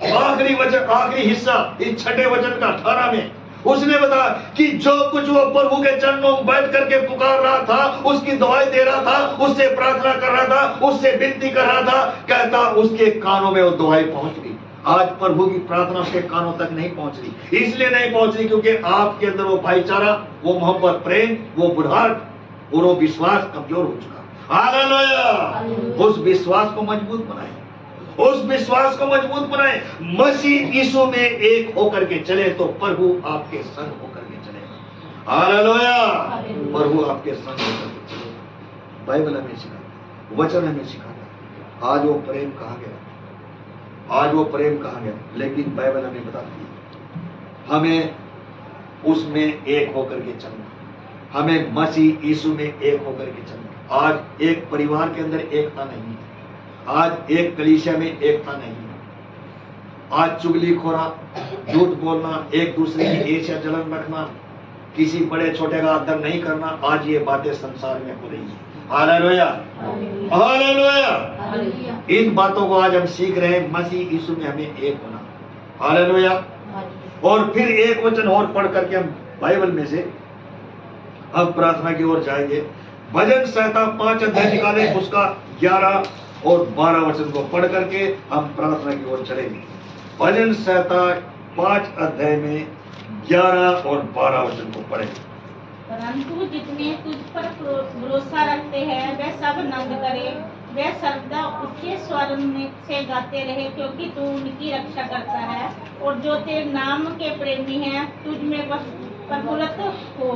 आखिरी वचन, आखिरी हिस्सा इस 6ठे वचन का 18 में उसने बताया कि जो कुछ वो प्रभु के चरणों में बैठ करके पुकार रहा था, उसकी दवाई दे रहा था, उससे प्रार्थना कर रहा था, उससे विनती कर रहा था, कहता उसके कानों में वो दवाई पहुंच गई। आज प्रभु की प्रार्थना उसके कानों तक नहीं पहुंच रही। इसलिए नहीं पहुंच रही क्योंकि आपके अंदर वो भाईचारा, वो मोहब्बत, प्रेम, वो बुढ़ाट और वो विश्वास कमजोर हो चुका। हालेलुया। उस विश्वास को मजबूत बनाए, उस विश्वास को मजबूत बनाए। मसीह यीशु में एक होकर के चले तो प्रभु आपके संग होकर के चलेगा। हालेलुया। प्रभु आपके संग होकर के चलेगा। बाइबल हमें सिखाता, वचन हमें सिखाता। आज वो प्रेम कहाँ गया? आज वो प्रेम कहाँ गया? लेकिन बाइबल हमें बताती है हमें उसमें एक होकर के चलना, हमें मसीह यीशु में एक होकर के चलना। आज एक परिवार के अंदर एकता नहीं है, आज एक कलीसिया में एकता नहीं है। आज चुगलीखोरा, झूठ बोलना, एक दूसरे की ईर्ष्या जलन रखना, किसी बड़े छोटे का आदर नहीं करना, आज ये बातें संसार में हो रही है। हालेलुया। हालेलुया। इन बातों को आज हम सीख रहे हैं, मसीह यीशु में हमें एक होना। हालेलुया। और फिर एक वचन और पढ़ करके हम बाइबल में से अब प्रार्थना की ओर जाएंगे। भजन संहिता 5 अध्याय निकाले, उसका 11 और 12 वचन को पढ़ करके हम प्रार्थना की ओर चलेंगे। भजन संहिता 5 अध्याय में 11 और 12 वचन को पढ़ेंगे। परंतु जितने तुझ पर भरोसा रखते हैं वे सब नंद करे, वे सर्वदा ऊंचे स्वर से गाते रहे, क्योंकि तू उनकी रक्षा करता है। और जो तेरे नाम के प्रेमी हैं तुझ में प्रफुल्लित हो,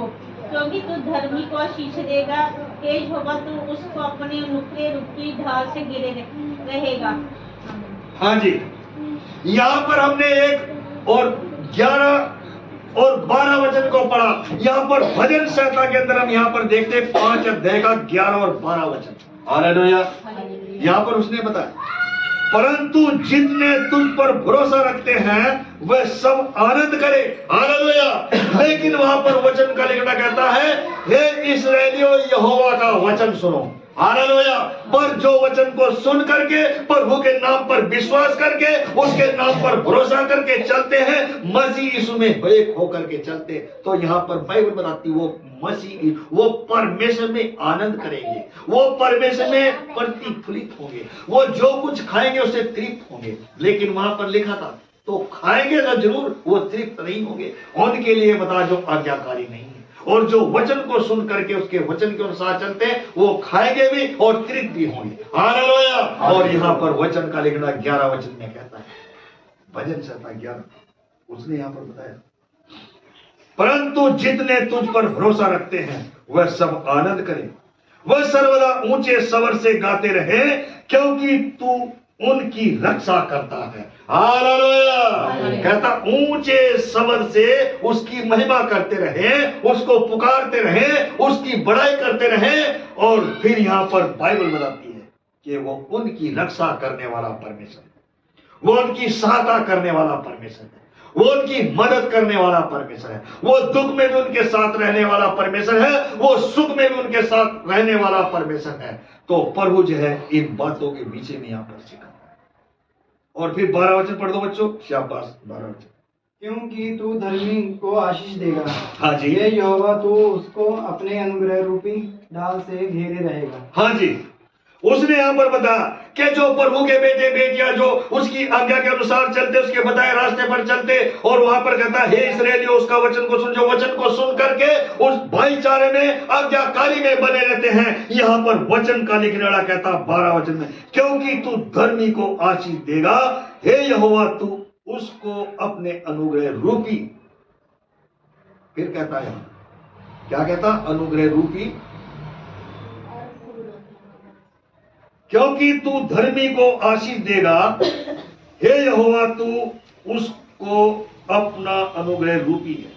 क्योंकि तू धर्मी को आशीष देगा। तेज होगा तू उसको अपने नुकरे रुकी ढाल से गिरे रहेगा। हाँ जी, यहाँ पर हमने 1 और 11 और 12 वचन को पढ़ा। यहाँ पर भजन संहिता के अंदर हम यहाँ पर देखते 5 अध्याय का 11 और 12 वचन। हालेलुया। यहाँ पर उसने बताया, परंतु जितने तुझ पर भरोसा रखते हैं वे सब आनंद करे। हालेलुया। लेकिन वहां पर वचन का लिखना कहता है, हे इस्राएलियों यहोवा का वचन सुनो। हालेलुया। पर जो वचन को सुन करके प्रभु के नाम पर विश्वास करके उसके नाम पर भरोसा करके चलते हैं, मसीह यीशु में एक होकर के चलते, तो यहाँ पर बाइबल बताती वो मसीह, वो परमेश्वर में आनंद करेंगे, वो परमेश्वर में प्रतिफलित होंगे, वो जो कुछ खाएंगे उससे तृप्त होंगे। लेकिन वहां पर लिखा था तो खाएंगे तो जरूर, वो तृप्त नहीं होंगे। उनके लिए बता जो आज्ञाकारी नहीं है, और जो वचन को सुन करके उसके वचन के अनुसार चलते हैं वो खाएंगे भी और तृप्त भी होंगे। हालेलुया। और यहाँ पर वचन का लिखना 11 वचन में कहता है, भजन संहिता 11 उसने यहाँ पर बताया, परंतु जितने तुझ पर भरोसा रखते हैं वह सब आनंद करें। वह सर्वदा ऊंचे स्वर से गाते रहे, क्योंकि तू उनकी रक्षा करता है। हालेलुया। कहता ऊंचे स्वर से उसकी महिमा करते रहे, उसको पुकारते रहे, उसकी बड़ाई करते रहे। और फिर यहां पर बाइबल बताती है कि वो उनकी रक्षा करने वाला परमेश्वर है, वो उनकी सहायता करने वाला परमेश्वर है, वो उनकी मदद करने वाला परमेश्वर है, वो दुख में भी उनके साथ रहने वाला परमेश्वर है, वो सुख में भी उनके साथ रहने वाला परमेश्वर है। तो प्रभु जो है इन बातों के पीछे में यहां पर सिखाता है। और फिर 12 वचन पढ़ दो बच्चों, शाबाश। 12 वचन। क्योंकि तू धर्मी को आशीष देगा। हाँ जी। ये यहोवा तू उसको अपने अनुग्रह रूपी ढाल से घेरे रहेगा। हाँ जी। उसने यहां पर बताया कि जो प्रभु के बेटे बेटियां जो उसकी आज्ञा के अनुसार चलते, उसके बताए रास्ते पर चलते, और वहां पर कहता है हे इस्राएलियों उसका वचन को सुन, जो वचन को सुन करके उस भाईचारे में आज्ञाकारी में बने रहते हैं। यहां पर वचन का लिखने वाला कहता 12 वचन में, क्योंकि तू धर्मी को आशीष देगा, हे यहोवा तू उसको अपने अनुग्रह रूपी। फिर कहता है क्या कहता, अनुग्रह रूपी, क्योंकि तू धर्मी को आशीष देगा, हे यहोवा तू उसको अपना अनुग्रह रूपी है।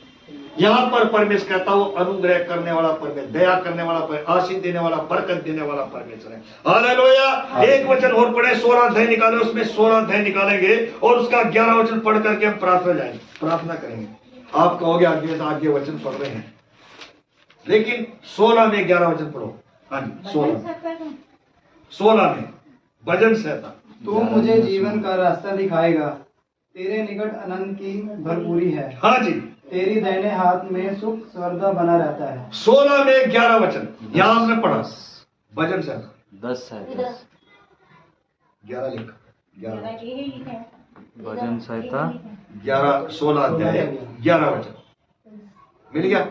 यहां पर परमेश्वर कहता हूं अनुग्रह करने वाला परमेश्वर, दया करने वाला परमेश्वर, आशीष देने वाला, बरकत देने वाला परमेश्वर है। हालेलुया। एक वचन और पढ़े, 16 अध्याय निकाले, उसमें 16 अध्याय निकालेंगे और उसका 11 वचन पढ़ करके हम प्रार्थना करेंगे। आप कहोगे आगे वचन पढ़ रहे हैं, लेकिन 16 में 11 वचन पढ़ो। हाँ जी, 16 में भजन सहता। तू मुझे जीवन का रास्ता दिखाएगा, तेरे निकट आनंद की भरपूरी है। हाँ जी। तेरी दाहिने हाथ में सुख सर्वदा बना रहता है। 16 में 11 वचन यहां हमने पढ़ा। भजन सहता 10 है, 10 11 लिखा, 11 भजन संहिता 11 16 अध्याय 11 वचन मिल गया।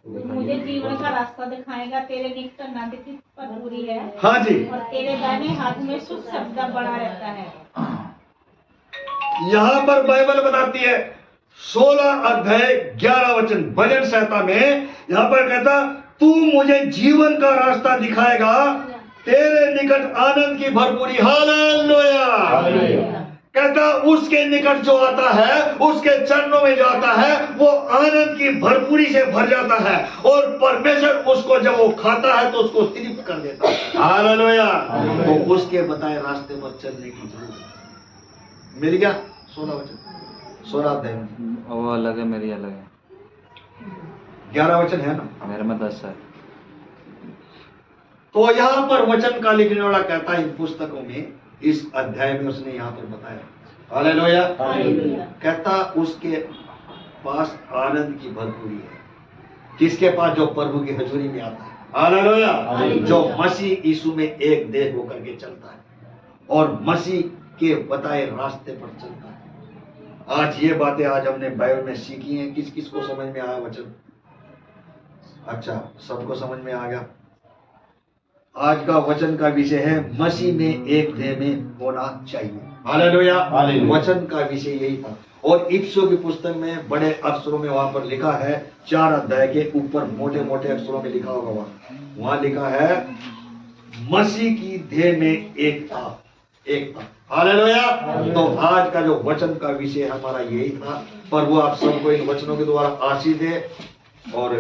मुझे जीवन का रास्ता दिखाएगा, तेरे निकट आनंद की भरपूरी है। हाँ जी। और तेरे दाहिने हाथ में सुख सर्वदा बना रहता है। यहां पर बाइबल बताती है 16 अध्याय 11 वचन भजन संहिता में, यहां पर कहता तू मुझे जीवन का रास्ता दिखाएगा, तेरे निकट आनंद की भरपूरी। हालेलुया। कहता उसके निकट जो आता है, उसके चरणों में जो आता है, वो आनंद की भरपूरी से भर जाता है। और परमेश्वर उसको जब वो खाता है तो उसको तृप्त कर देता है। हालेलुया। तो उसके बताए रास्ते पर चलने की जरूरत मिल गया। 16 वचन 16 अध्याय में वो अलग है, मेरी अलग है। 11 वचन है ना, मेरे में 10 है। तो यहां पर वचन का लिखने वाला कहता है इन पुस्तकों में, इस अध्याय में उसने यहां पर बताया। हालेलुया। कहता उसके पास आनंद की भरपूरी है। किसके पास? जो प्रभु की हजूरी में आता है। हालेलुया। जो मसीह यीशु में एक देह होकर के चलता है और मसीह के बताए रास्ते पर चलता है। आज ये बातें आज हमने बाइबल में सीखी हैं। किस किस को समझ में आया वचन? अच्छा, सबको समझ में आ गया। आज का वचन का विषय है मसीह में एक देह में होना चाहिए। हालेलुया। वचन का विषय यही था। और इफिसियों की पुस्तक में बड़े अक्षरों में वहां पर लिखा है, 4 अध्याय के ऊपर मोटे मोटे अक्षरों में लिखा होगा, वहां लिखा है मसीह की देह में एक था। हालेलुया। तो आज का जो वचन का विषय हमारा यही था। प्रभु आप सबको इन वचनों के द्वारा आशीष दे और